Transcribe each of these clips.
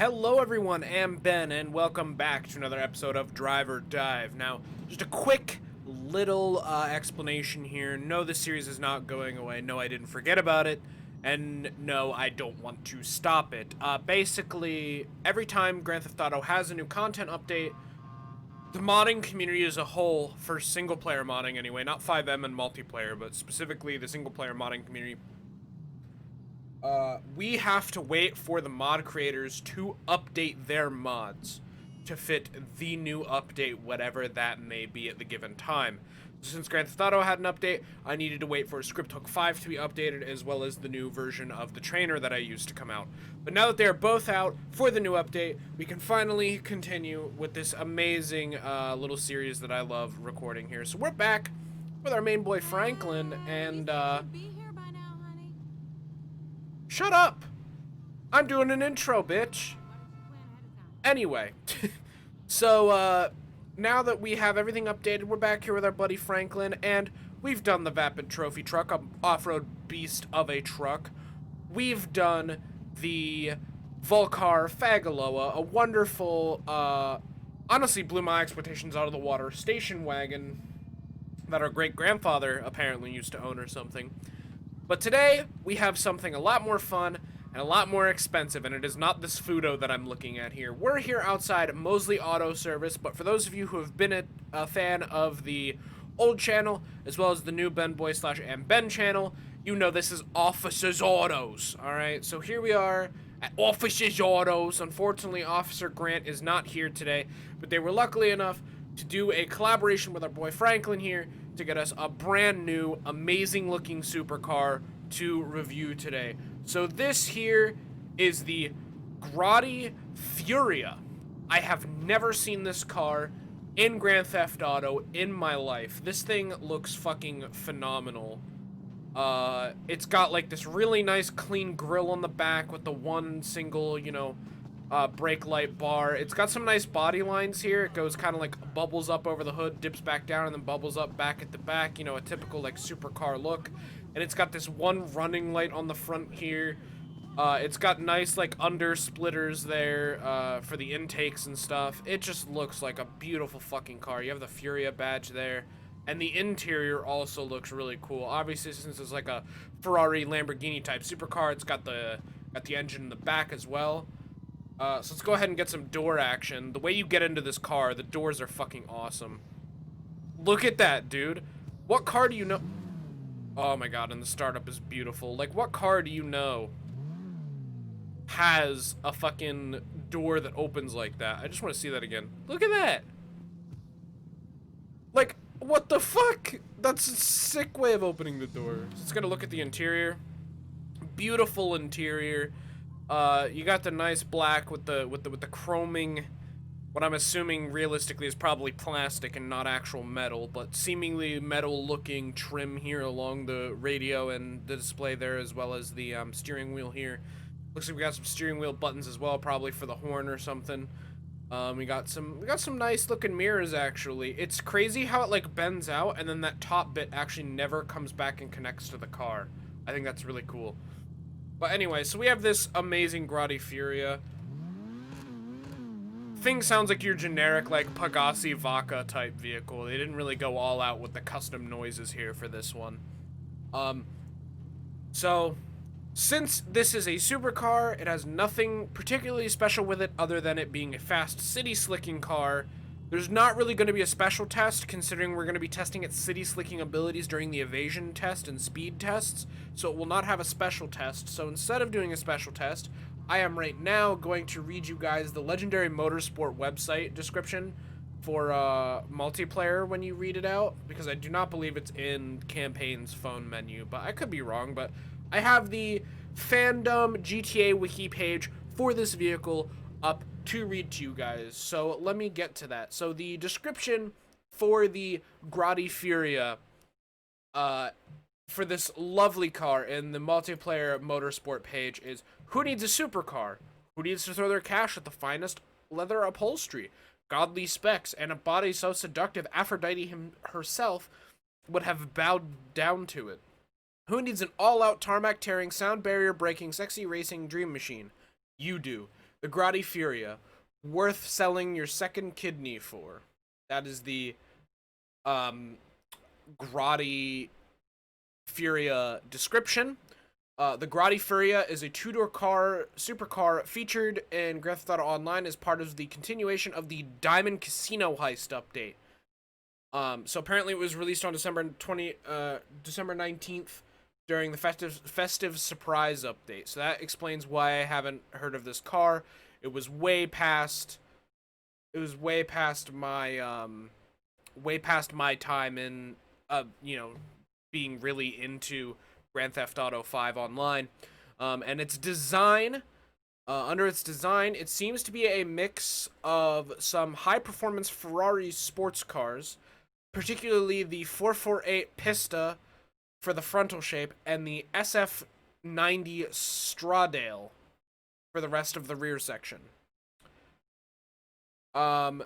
Hello everyone, I'm Ben, and welcome back to another episode of Drive or Dive. Now, just a quick little explanation here. No, this series is not going away. No, I didn't forget about it. And no, I don't want to stop it. Basically, every time Grand Theft Auto has a new content update, the modding community as a whole, for single-player modding anyway, not 5M and multiplayer, but specifically the single-player modding community, we have to wait for the mod creators to update their mods to fit the new update, whatever that may be at the given time. Since Grand Theft Auto had an update, I needed to wait for Script Hook 5 to be updated, as well as the new version of the trainer that I used to come out. But now that they are both out for the new update, we can finally continue with this amazing little series that I love recording here. So we're back with our main boy Franklin, and shut up! I'm doing an intro, bitch! Anyway, so, now that we have everything updated, we're back here with our buddy Franklin, and we've done the Vapid Trophy Truck, an off-road beast of a truck. We've done the Volcar Fagaloa, a wonderful, honestly blew my expectations out of the water, station wagon that our great-grandfather apparently used to own or something. But today, we have something a lot more fun and a lot more expensive, and it is not this Fudo that I'm looking at here. We're here outside Mosley Auto Service, but for those of you who have been a fan of the old channel, as well as the new Ben Boy / Ben channel, you know this is Officer's Autos, alright? So here we are at Officer's Autos. Unfortunately, Officer Grant is not here today, but they were lucky enough to do a collaboration with our boy Franklin here to get us a brand new, amazing looking supercar to review today. So this here is the Grotti Furia. I have never seen this car in Grand Theft Auto in my life. This thing looks fucking phenomenal. It's got like this really nice clean grille on the back with the one single, you know, brake light bar. It's got some nice body lines here. It goes kind of like bubbles up over the hood, dips back down, and then bubbles up back at the back. You know, a typical like supercar look. And it's got this one running light on the front here. It's got nice like under splitters there for the intakes and stuff. It just looks like a beautiful fucking car. You have the Furia badge there. And the interior also looks really cool. Obviously, since it's like a Ferrari Lamborghini type supercar, it's got the engine in the back as well. So let's go ahead and get some door action. The way you get into this car, the doors are fucking awesome. Look at that, dude. What car do you know? Oh my god, and the startup is beautiful. Like, what car do you know has a fucking door that opens like that? I just want to see that again. Look at that. Like, what the fuck? That's a sick way of opening the door. So let's get a look at the interior. Beautiful interior. You got the nice black with the chroming. What I'm assuming realistically is probably plastic and not actual metal, but seemingly metal looking trim here along the radio and the display there, as well as the steering wheel here. Looks like we got some steering wheel buttons as well, probably for the horn or something. We got some nice looking mirrors actually. It's crazy how it like bends out and then that top bit actually never comes back and connects to the car. I think that's really cool. But anyway, so we have this amazing Grotti Furia. Thing sounds like your generic, like, Pagasi Vaca type vehicle. They didn't really go all out with the custom noises here for this one. So, since this is a supercar, it has nothing particularly special with it other than it being a fast city slicking car. There's not really going to be a special test, considering we're going to be testing its city slicking abilities during the evasion test and speed tests, so it will not have a special test. So instead of doing a special test, I am right now going to read you guys the Legendary Motorsport website description for multiplayer when you read it out, because I do not believe it's in Campaign's phone menu, but I could be wrong. But I have the fandom GTA wiki page for this vehicle up to read to you guys, so let me get to that. So the description for the Grotti Furia for this lovely car in the multiplayer motorsport page is: who needs a supercar? Who needs to throw their cash at the finest leather upholstery, godly specs, and a body so seductive Aphrodite herself would have bowed down to it? Who needs an all-out tarmac tearing, sound barrier breaking, sexy racing dream machine? You do. The Grotti Furia, worth selling your second kidney for. That is the Grotti Furia description. The Grotti Furia is a two-door car, supercar featured in Grand Theft Auto Online as part of the continuation of the Diamond Casino Heist update. So apparently it was released on December 19th during the festive surprise update. So that explains why I haven't heard of this car. It was way past my time in being really into Grand Theft Auto 5 Online. And its design, under its design, it seems to be a mix of some high-performance Ferrari sports cars, particularly the 448 Pista for the frontal shape and the SF90 Stradale for the rest of the rear section. The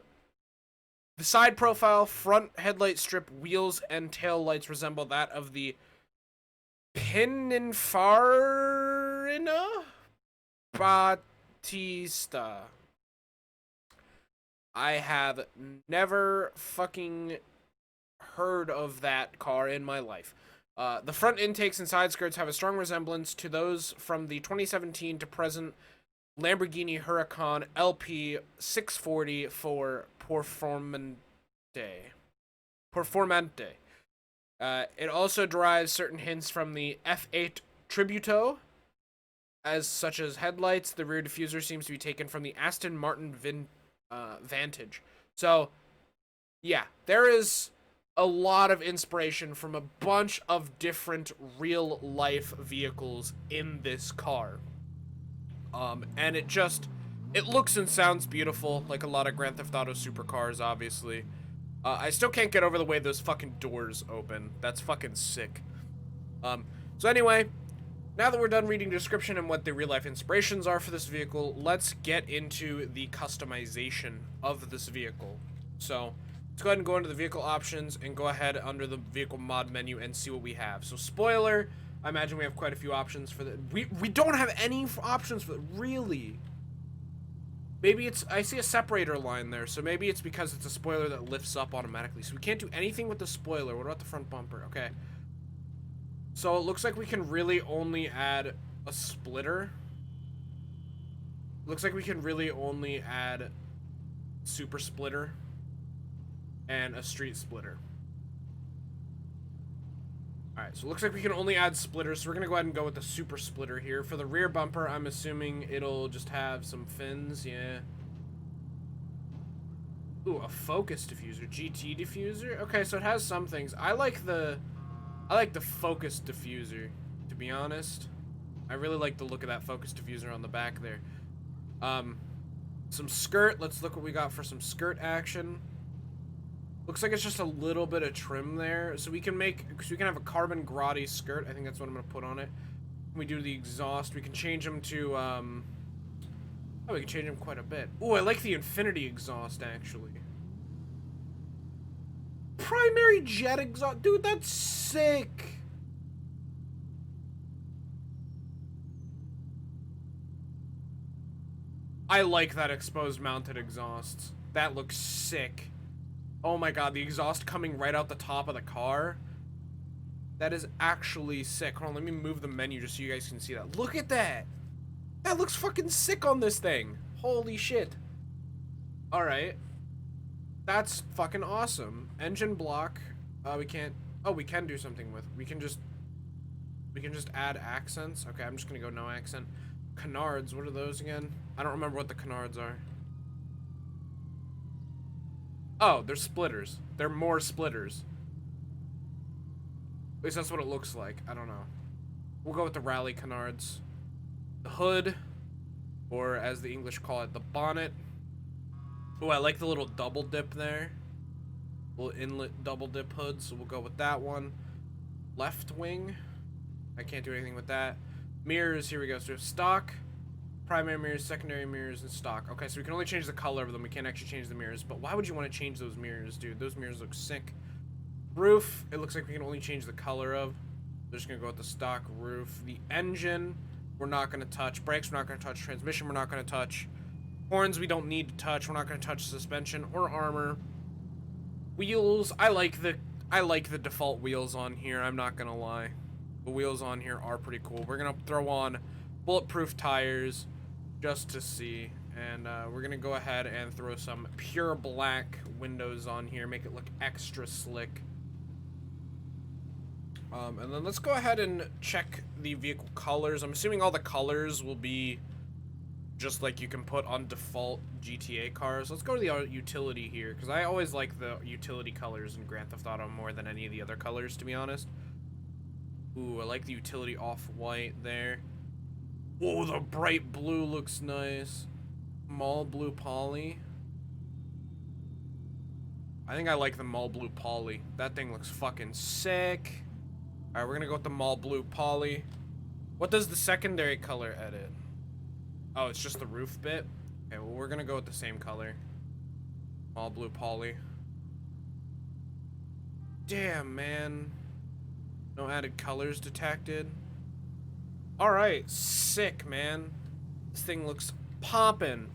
side profile, front headlight strip, wheels, and tail lights resemble that of the Pininfarina Battista. I have never fucking heard of that car in my life. The front intakes and side skirts have a strong resemblance to those from the 2017 to present Lamborghini Huracan LP 640 for Performante. It also derives certain hints from the F8 Tributo, such as headlights. The rear diffuser seems to be taken from the Aston Martin Vantage. So, yeah, there is a lot of inspiration from a bunch of different real-life vehicles in this car. And it looks and sounds beautiful, like a lot of Grand Theft Auto supercars, obviously. I still can't get over the way those fucking doors open. That's fucking sick. So anyway, now that we're done reading the description and what the real-life inspirations are for this vehicle, let's get into the customization of this vehicle. So, let's go ahead and go into the vehicle options and go ahead under the vehicle mod menu and see what we have. So, spoiler, I imagine we have quite a few options for the... We don't have any options for... Really? Maybe it's... I see a separator line there, so maybe it's because it's a spoiler that lifts up automatically. So we can't do anything with the spoiler. What about the front bumper? Okay. So it looks like we can really only add a splitter. Looks like we can really only add super splitter and a street splitter. Alright, so it looks like we can only add splitters, so we're gonna go ahead and go with the super splitter here. For the rear bumper, I'm assuming it'll just have some fins, yeah. Ooh, a focus diffuser, GT diffuser? Okay, so it has some things. I like the focus diffuser, to be honest. I really like the look of that focus diffuser on the back there. Some skirt, let's look what we got for some skirt action. Looks like it's just a little bit of trim there. So we can have a carbon Grotti skirt. I think that's what I'm gonna put on it. When we do the exhaust, we can change them to, oh, we can change them quite a bit. Ooh, I like the infinity exhaust, actually. Primary jet exhaust, dude, that's sick. I like that exposed mounted exhaust. That looks sick. Oh my god, the exhaust coming right out the top of the car. That is actually sick. Hold on, let me move the menu just so you guys can see that. Look at that. That looks fucking sick on this thing. Holy shit. Alright. That's fucking awesome. Engine block. We can't... Oh, we can do something with... We can just add accents. Okay, I'm just gonna go no accent. Canards, what are those again? I don't remember what the canards are. Oh, they're splitters. They're more splitters. At least that's what it looks like. I don't know. We'll go with the rally canards. The hood, or as the English call it, the bonnet. Oh, I like the little double dip there. Little inlet double dip hood, so we'll go with that one. Left wing. I can't do anything with that. Mirrors, here we go. So we have stock, primary mirrors, secondary mirrors, and stock. Okay, so we can only change the color of them. We can't actually change the mirrors. But why would you want to change those mirrors, dude? Those mirrors look sick. Roof, it looks like we can only change the color of. We're just going to go with the stock roof. The engine, we're not going to touch. Brakes, we're not going to touch. Transmission, we're not going to touch. Horns we don't need to touch. We're not going to touch suspension or armor. Wheels, I like the default wheels on here, I'm not going to lie. The wheels on here are pretty cool. We're going to throw on bulletproof tires just to see. And we're going to go ahead and throw some pure black windows on here, make it look extra slick. And then let's go ahead and check the vehicle colors. I'm assuming all the colors will be just like you can put on default GTA cars. Let's go to the utility here, because I always like the utility colors in Grand Theft Auto more than any of the other colors, to be honest. Ooh, I like the utility off-white there. Whoa, the bright blue looks nice. Mall blue poly. I think I like the mall blue poly. That thing looks fucking sick. Alright, we're gonna go with the mall blue poly. What does the secondary color edit? Oh, it's just the roof bit? Okay, well, we're gonna go with the same color. Mall blue poly. Damn, man. No added colors detected. Alright, sick, man. This thing looks poppin'.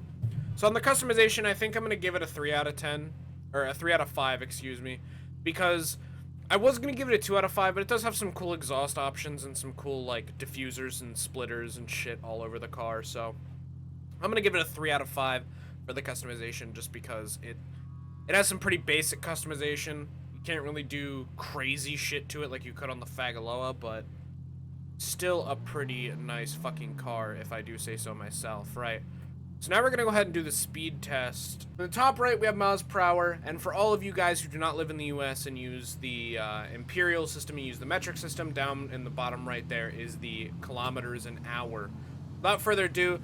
So on the customization, I think I'm gonna give it a 3 out of 10. Or a 3 out of 5, excuse me. Because I was gonna give it a 2 out of 5, but it does have some cool exhaust options and some cool, like, diffusers and splitters and shit all over the car, so I'm gonna give it a 3 out of 5 for the customization, just because it has some pretty basic customization. You can't really do crazy shit to it like you could on the Fagaloa, but still a pretty nice fucking car, if I do say so myself, right? So now we're gonna go ahead and do the speed test. In the top right, we have miles per hour, and for all of you guys who do not live in the US and use the imperial system and use the metric system, down in the bottom right there is the kilometers an hour. Without further ado,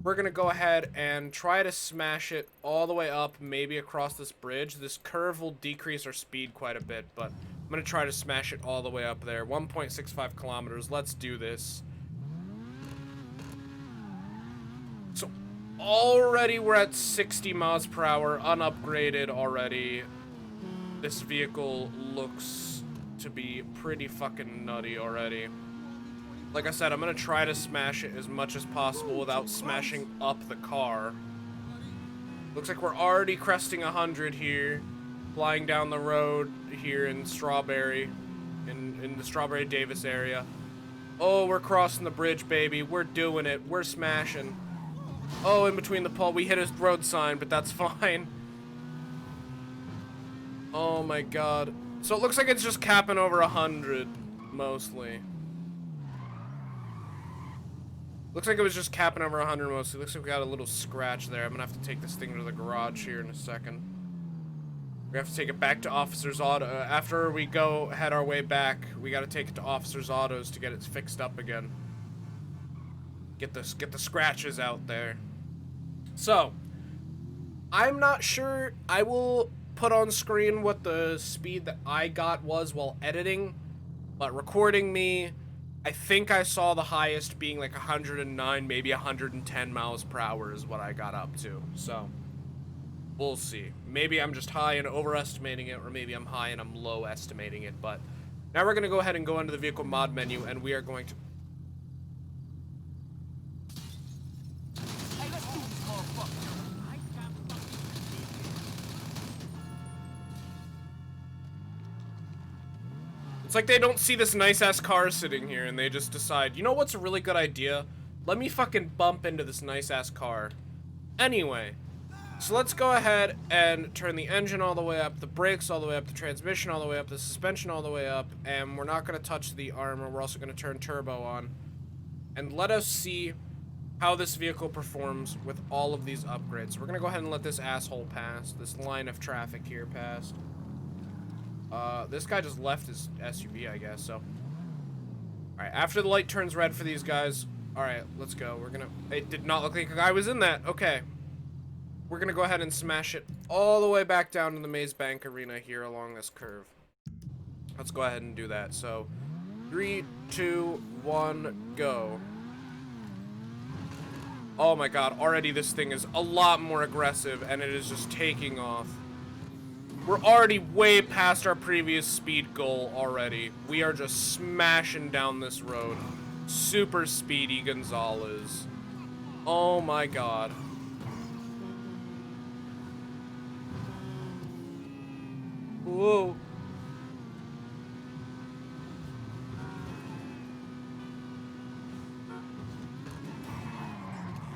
we're gonna go ahead and try to smash it all the way up, maybe across this bridge. This curve will decrease our speed quite a bit, but I'm gonna try to smash it all the way up there. 1.65 kilometers, let's do this. So already we're at 60 miles per hour, unupgraded already. This vehicle looks to be pretty fucking nutty already. Like I said, I'm gonna try to smash it as much as possible without smashing up the car. Looks like we're already cresting 100 here, flying down the road here in Strawberry, in the Strawberry Davis area. Oh, we're crossing the bridge, baby. We're doing it. We're smashing. Oh, in between the pole, we hit a road sign, but that's fine. Oh my god. So it looks like it's just capping over 100, mostly. Looks like it was just capping over 100 mostly. Looks like we got a little scratch there. I'm gonna have to take this thing to the garage here in a second. We have to take it back to Officer's Auto. After we go head our way back, we gotta take it to Officer's Autos to get it fixed up again. Get the scratches out there. So, I'm not sure. I will put on screen what the speed that I got was while editing, but recording me, I think I saw the highest being like 109, maybe 110 miles per hour is what I got up to. So, we'll see. Maybe I'm just high and overestimating it, or maybe I'm high and I'm low estimating it, but now we're going to go ahead and go into the vehicle mod menu, and we are going to... It's like they don't see this nice-ass car sitting here, and they just decide, you know what's a really good idea? Let me fucking bump into this nice-ass car. Anyway, so let's go ahead and turn the engine all the way up, the brakes all the way up, the transmission all the way up, the suspension all the way up, and we're not going to touch the armor. We're also going to turn turbo on. And let us see how this vehicle performs with all of these upgrades. So we're going to go ahead and let this asshole pass, this line of traffic here pass. This guy just left his SUV, I guess, so. Alright, after the light turns red for these guys, alright, let's go. We're gonna... It did not look like a guy was in that. Okay. We're gonna go ahead and smash it all the way back down to the Maze Bank Arena here along this curve. Let's go ahead and do that. So, 3, 2, 1, go. Oh my god, already this thing is a lot more aggressive, and it is just taking off. We're already way past our previous speed goal already. We are just smashing down this road. Super speedy Gonzalez. Oh my god. Whoa.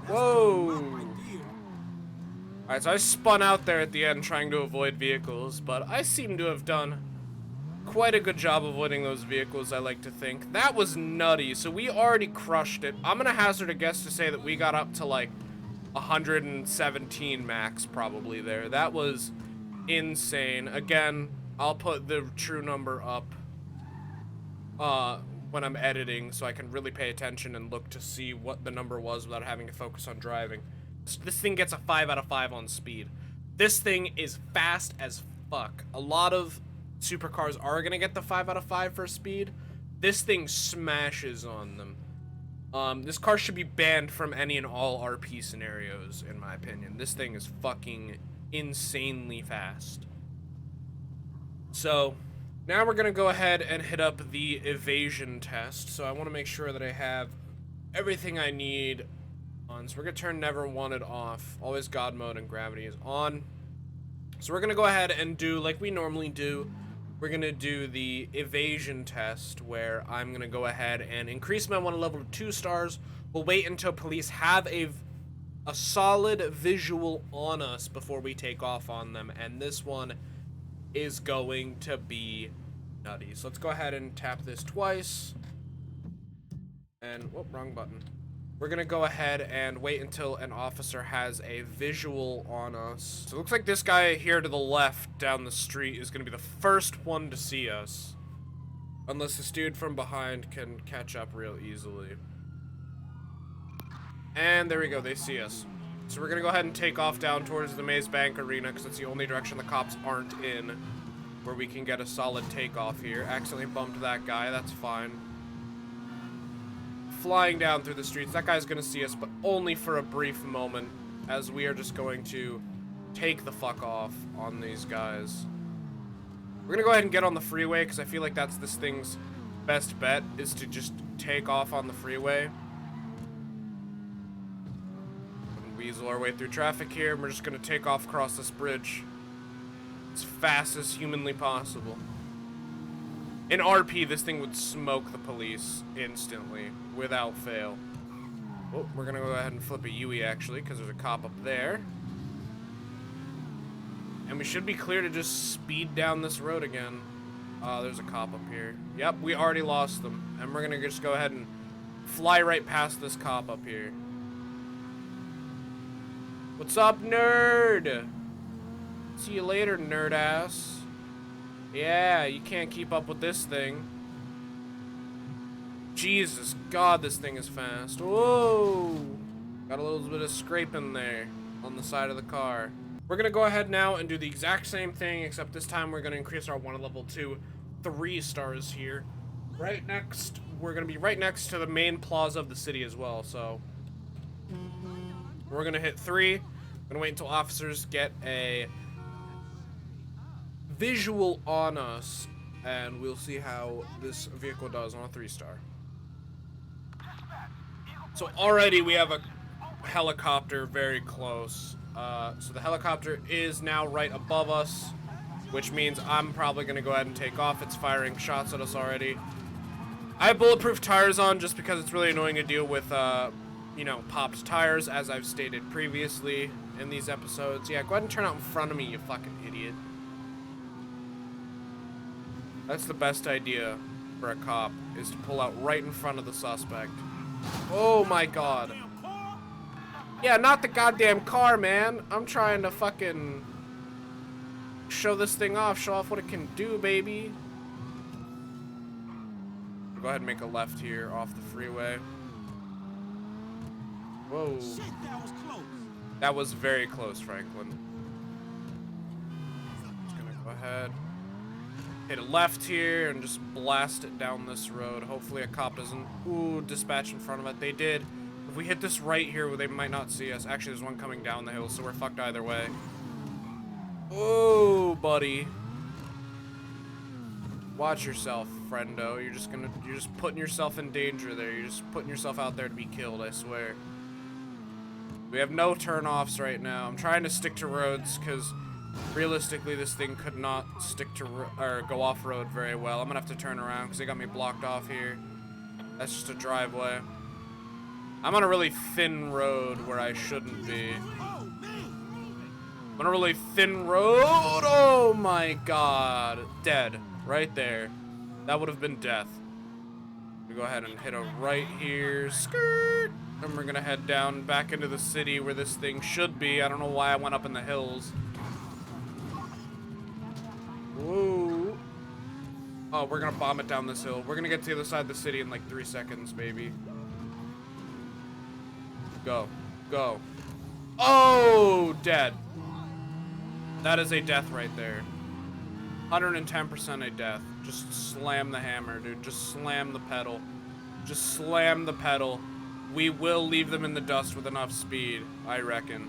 Whoa. Alright, so I spun out there at the end trying to avoid vehicles, but I seem to have done quite a good job avoiding those vehicles, I like to think. That was nutty, so we already crushed it. I'm gonna hazard a guess to say that we got up to like 117 max probably there. That was insane. Again, I'll put the true number up when I'm editing so I can really pay attention and look to see what the number was without having to focus on driving. This thing gets a 5 out of 5 on speed. This thing is fast as fuck. A lot of supercars are gonna get the 5 out of 5 for speed. This thing smashes on them. This car should be banned from any and all RP scenarios, in my opinion. This thing is fucking insanely fast. So, now we're gonna go ahead and hit up the evasion test. So I wanna make sure that I have everything I need on. So we're gonna turn Never Wanted off. Always God mode and gravity is on. So we're gonna go ahead and do like we normally do. We're gonna do the evasion test where I'm gonna go ahead and increase my wanted level to 2 stars. We'll wait until police have a solid visual on us before we take off on them, and this one is going to be nutty. So let's go ahead and tap this twice. And, whoop, wrong button. We're gonna go ahead and wait until an officer has a visual on us. So it looks like this guy here to the left down the street is gonna be the first one to see us. Unless this dude from behind can catch up real easily. And there we go, they see us. So we're gonna go ahead and take off down towards the Maze Bank Arena because that's the only direction the cops aren't in where we can get a solid takeoff here. Accidentally bumped that guy, that's fine. Flying down through the streets. That guy's gonna see us, but only for a brief moment, as we are just going to take the fuck off on these guys. We're gonna go ahead and get on the freeway, because I feel like that's this thing's best bet, is to just take off on the freeway. And weasel our way through traffic here, and we're just gonna take off across this bridge as fast as humanly possible. In RP, this thing would smoke the police instantly, without fail. Oh, we're gonna go ahead and flip a UE actually, because there's a cop up there. And we should be clear to just speed down this road again. There's a cop up here. Yep, we already lost them. And we're gonna just go ahead and fly right past this cop up here. What's up, nerd? See you later, nerd ass. Yeah, you can't keep up with this thing. Jesus God, this thing is fast. Whoa! Got a little bit of scraping there on the side of the car. We're gonna go ahead now and do the exact same thing, except this time we're gonna increase our wanted level to 3 stars here. Right next, we're gonna be right next to the main plaza of the city as well, so. We're gonna hit 3. I'm gonna wait until officers get a visual on us, and we'll see how this vehicle does on a 3-star. So already we have a helicopter very close. So the helicopter is now right above us, which means I'm probably gonna go ahead and take off. It's firing shots at us already. I have bulletproof tires on just because it's really annoying to deal with, you know, popped tires, as I've stated previously in these episodes. Yeah, go ahead and turn out in front of me, you fucking idiot. That's the best idea for a cop, is to pull out right in front of the suspect. Oh my God. Yeah, not the goddamn car, man. I'm trying to fucking show this thing off, show off what it can do, baby. Go ahead and make a left here off the freeway. Whoa. Shit, that was close. That was very close, Franklin. Just gonna go ahead. Hit a left here and just blast it down this road. Hopefully a cop doesn't, dispatch in front of it. They did. If we hit this right here, they might not see us. Actually, there's one coming down the hill, so we're fucked either way. Oh, buddy. Watch yourself, friendo. You're just putting yourself in danger there. You're just putting yourself out there to be killed, I swear. We have no turn-offs right now. I'm trying to stick to roads, because Realistically, this thing could not stick to or go off-road very well. I'm gonna have to turn around because they got me blocked off here. That's just a driveway. I'm on a really thin road where I shouldn't be. I'm on a really thin road. Oh my god. Dead. Right there. That would have been death. We go ahead and hit a right here. Skirt. And we're gonna head down back into the city where this thing should be. I don't know why I went up in the hills. Whoa. Oh, we're gonna bomb it down this hill. We're gonna get to the other side of the city in like 3 seconds, baby. Go. Go. Oh, dead. That is a death right there. 110% a death. Just slam the hammer, dude. Just slam the pedal. Just slam the pedal. We will leave them in the dust with enough speed, I reckon.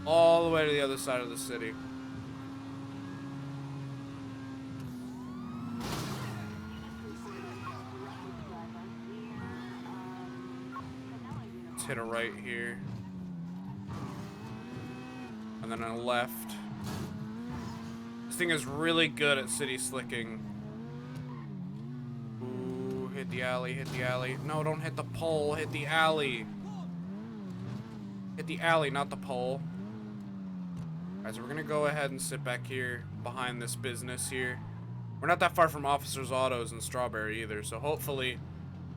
All the way to the other side of the city. Let's hit a right here. And then a left. This thing is really good at city slicking. Ooh, hit the alley, hit the alley. No, don't hit the pole, hit the alley. Hit the alley, not the pole. Alright, so we're gonna go ahead and sit back here behind this business here. We're not that far from Officer's Autos and Strawberry either, so hopefully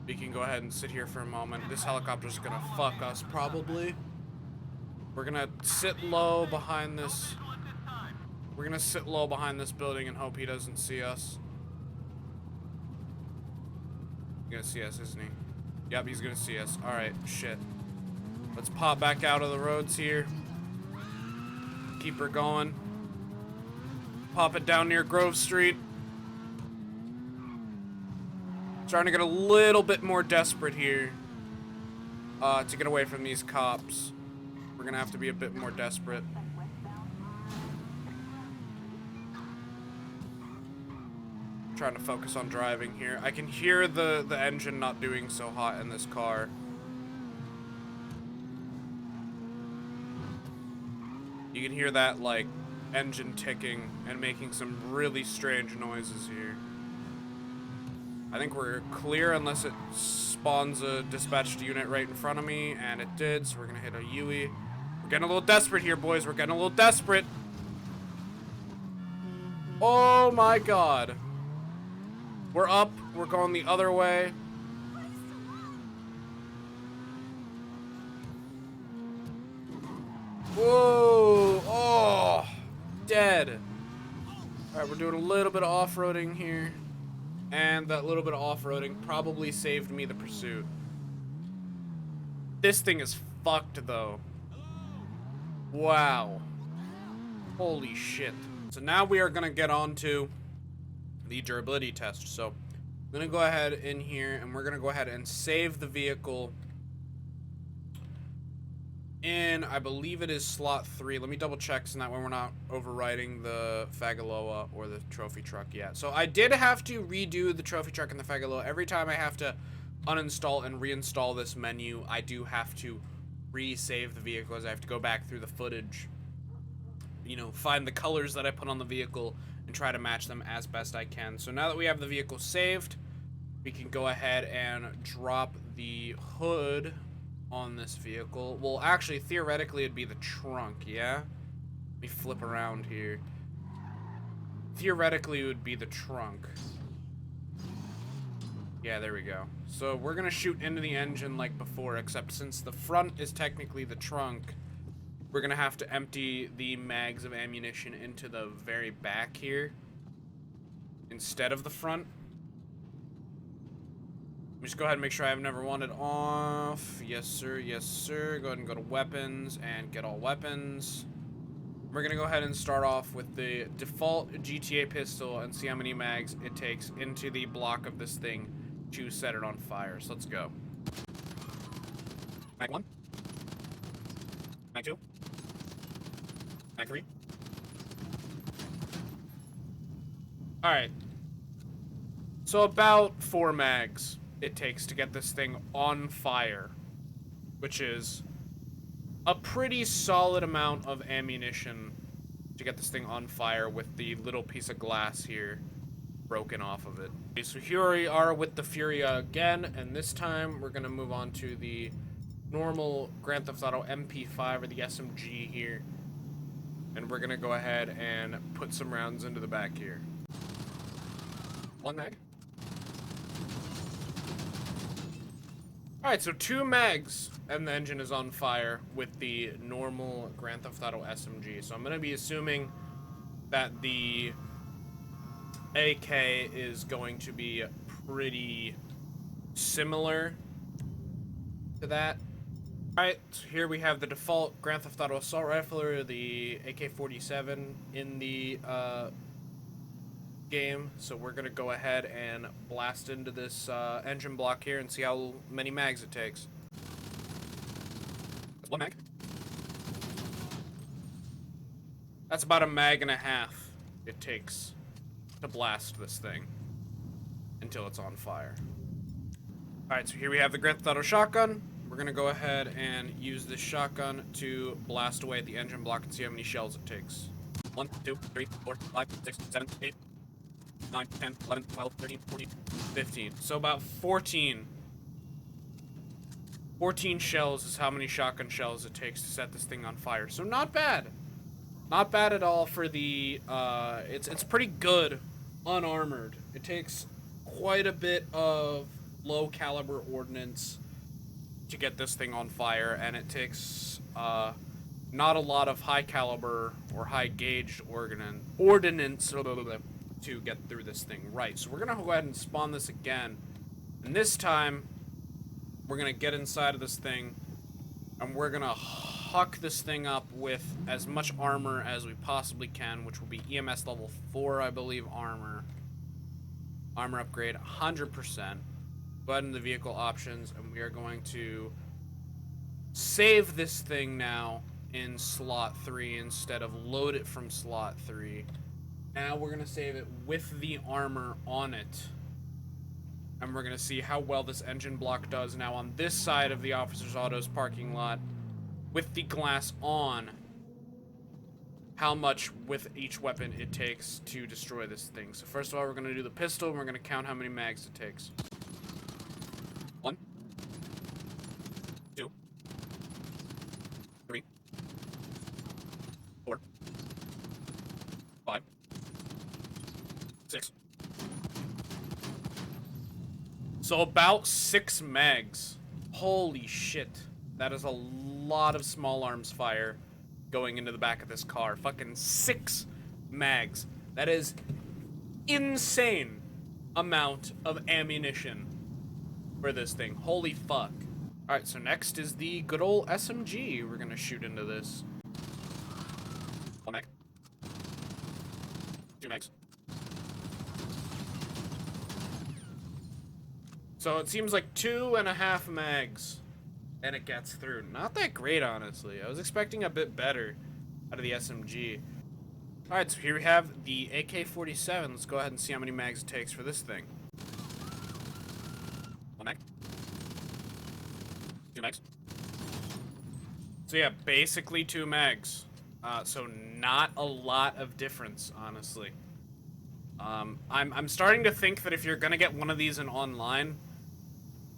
we can go ahead and sit here for a moment. This helicopter's gonna fuck us, probably. We're gonna sit low behind this. We're gonna sit low behind this building and hope he doesn't see us. He's gonna see us, isn't he? Yep, he's gonna see us. Alright, shit. Let's pop back out of the roads here. Keep her going. Pop it down near Grove Street. Starting to get a little bit more desperate here. To get away from these cops. We're gonna have to be a bit more desperate. Trying to focus on driving here. I can hear the engine not doing so hot in this car. You can hear that, like, engine ticking and making some really strange noises here. I think we're clear unless it spawns a dispatched unit right in front of me, and it did, so we're gonna hit a Yui. We're getting a little desperate here, boys. We're getting a little desperate. Oh my god. We're up. We're going the other way. Whoa. Oh. Dead. Alright, we're doing a little bit of off-roading here. And that little bit of off-roading probably saved me the pursuit. This thing is fucked, though. Wow. Holy shit. So now we are going to get on to the durability test. So I'm going to go ahead in here and we're going to go ahead and save the vehicle in, I believe it is slot 3. Let me double check so that way we're not overriding the Fagaloa or the trophy truck yet. So I did have to redo the trophy truck and the Fagaloa. Every time I have to uninstall and reinstall this menu, I do have to re-save the vehicles. I have to go back through the footage, you know, find the colors that I put on the vehicle and try to match them as best I can. So now that we have the vehicle saved, we can go ahead and drop the hood on this vehicle. Well, actually, theoretically, it'd be the trunk, yeah? Let me flip around here. Theoretically, it would be the trunk. Yeah, there we go. So we're gonna shoot into the engine like before, except since the front is technically the trunk, we're gonna have to empty the mags of ammunition into the very back here instead of the front. Just go ahead and make sure I have never wanted off. Yes, sir. Yes, sir. Go ahead and go to weapons and get all weapons. We're going to go ahead and start off with the default GTA pistol and see how many mags it takes into the block of this thing to set it on fire. So let's go. Mag 1. Mag 2. Mag 3. Alright. So about 4 mags it takes to get this thing on fire, which is a pretty solid amount of ammunition to get this thing on fire with the little piece of glass here broken off of it. Okay, so here we are with the Furia again, and this time we're gonna move on to the normal Grand Theft Auto MP5 or the SMG here. And we're gonna go ahead and put some rounds into the back here. One mag. Alright, so 2 mags, and the engine is on fire with the normal Grand Theft Auto SMG. So I'm gonna be assuming that the AK is going to be pretty similar to that. Alright, so here we have the default Grand Theft Auto Assault Rifle, or the AK-47 in the game. So we're gonna go ahead and blast into this engine block here and see how many mags it takes. That's 1 mag. That's about a mag and a half it takes to blast this thing until it's on fire. Alright, so here we have the Grand Theft Auto shotgun. We're gonna go ahead and use this shotgun to blast away at the engine block and see how many shells it takes. 1, 2, 3, 4, 5, 6, 7, 8, 9, 10, 11, 12, 13, 14, 15. So about 14. 14 shells is how many shotgun shells it takes to set this thing on fire. So not bad. Not bad at all for the, it's pretty good unarmored. It takes quite a bit of low caliber ordnance to get this thing on fire, and it takes not a lot of high caliber or high gauged ordnance to get through this thing. Right, so we're gonna go ahead and spawn this again, and this time we're gonna get inside of this thing and we're gonna huck this thing up with as much armor as we possibly can, which will be EMS level 4, I believe. Armor upgrade 100%. Go ahead into the vehicle options, and we are going to save this thing now in slot 3 instead of load it from slot 3. Now we're going to save it with the armor on it, and we're going to see how well this engine block does now on this side of the Officers Autos parking lot with the glass on. How much with each weapon it takes to destroy this thing. So first of all, we're going to do the pistol, and we're going to count how many mags it takes. 1, 2, 3, 4, 5, 6. So about 6 mags. Holy shit. That is a lot of small arms fire going into the back of this car. Fucking 6 mags. That is insane amount of ammunition for this thing. Holy fuck. Alright, so next is the good old SMG. We're gonna shoot into this. 1 mag. 2 mags. So it seems like 2.5 mags, and it gets through. Not that great, honestly. I was expecting a bit better out of the SMG. Alright, so here we have the AK-47. Let's go ahead and see how many mags it takes for this thing. 1 mag. 2 mags. So yeah, basically 2 mags. So not a lot of difference, honestly. I'm starting to think that if you're gonna get one of these in online,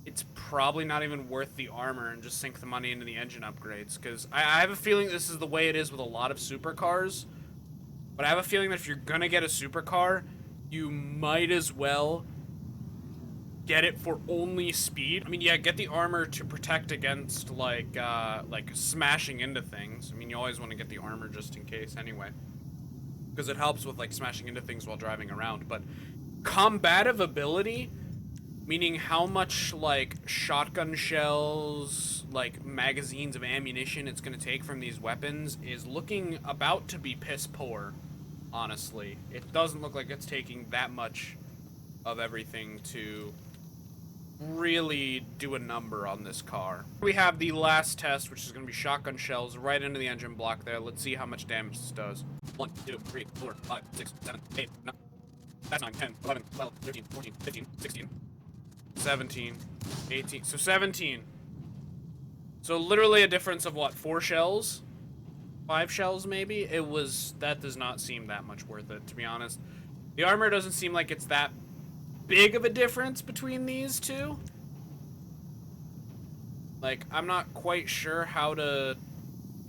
it's probably not even worth the armor and just sink the money into the engine upgrades. Because I have a feeling this is the way it is with a lot of supercars. But I have a feeling that if you're gonna get a supercar, you might as well get it for only speed. I mean, yeah, get the armor to protect against, like smashing into things. I mean, you always want to get the armor just in case anyway, because it helps with, like, smashing into things while driving around. But combative ability, meaning how much, like, shotgun shells, like, magazines of ammunition it's gonna take from these weapons, is looking about to be piss poor, honestly. It doesn't look like it's taking that much of everything to really do a number on this car. We have the last test, which is going to be shotgun shells right into the engine block there. Let's see how much damage this does. 1, 2, 3, 4, 5, 6, 7, 8, 9. That's 9, 10, 11, 12, 13, 14, 15, 16, 17, 18. So 17. So literally a difference of what, 4 shells? 5 shells maybe? That does not seem that much worth it, to be honest. The armor doesn't seem like it's that big of a difference between these two. Like, I'm not quite sure how to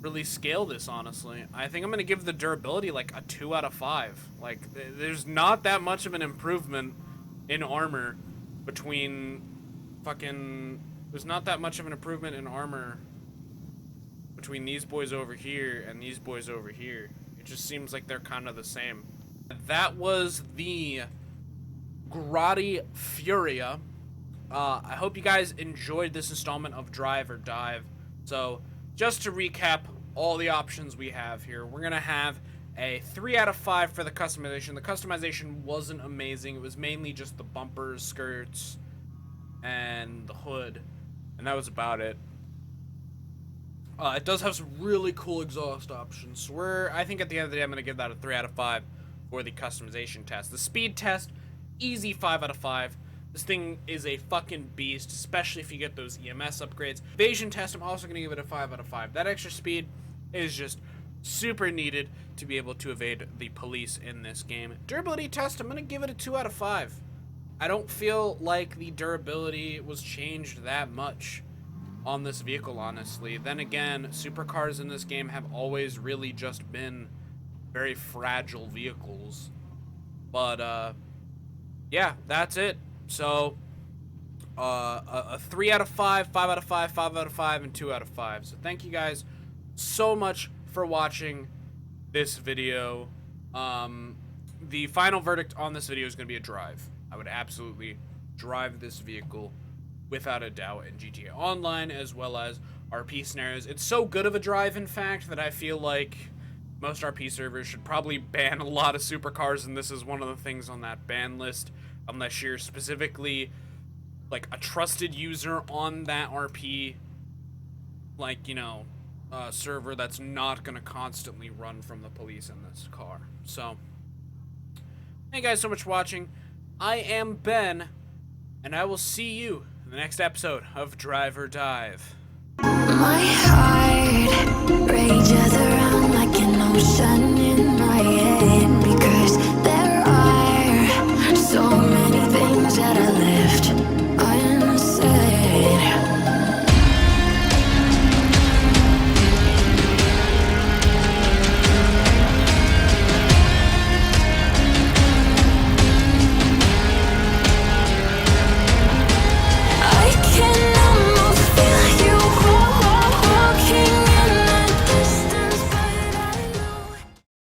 really scale this, honestly. I think I'm gonna give the durability like a 2 out of 5. Like, there's not that much of an improvement in armor between there's not that much of an improvement in armor between these boys over here and these boys over here. It just seems like they're kind of the same. That was the Grotti Furia. I hope you guys enjoyed this installment of Drive or Dive. So, just to recap all the options we have here, we're gonna have a 3 out of 5 for the customization. The customization wasn't amazing. It was mainly just the bumpers, skirts, and the hood, and that was about it. It does have some really cool exhaust options. So I think at the end of the day, I'm gonna give that a 3 out of 5 for the customization test. The speed test, easy 5 out of 5. This thing is a fucking beast, especially if you get those EMS upgrades. Evasion test, I'm also gonna give it a 5 out of 5. That extra speed is just super needed to be able to evade the police in this game. Durability test, I'm gonna give it a 2 out of 5. I don't feel like the durability was changed that much on this vehicle, honestly. Then again, supercars in this game have always really just been very fragile vehicles. But, yeah, that's it. So, a 3 out of 5, 5 out of 5, 5 out of 5, and 2 out of 5. So thank you guys so much for watching this video. The final verdict on this video is going to be a drive. I would absolutely drive this vehicle without a doubt in GTA Online as well as RP scenarios. It's so good of a drive, in fact, that I feel like most RP servers should probably ban a lot of supercars, and this is one of the things on that ban list, unless you're specifically like a trusted user on that RP, like, you know, server that's not gonna constantly run from the police in this car. So, thank you guys so much for watching. I am Ben, and I will see you in the next episode of Drive or Dive. My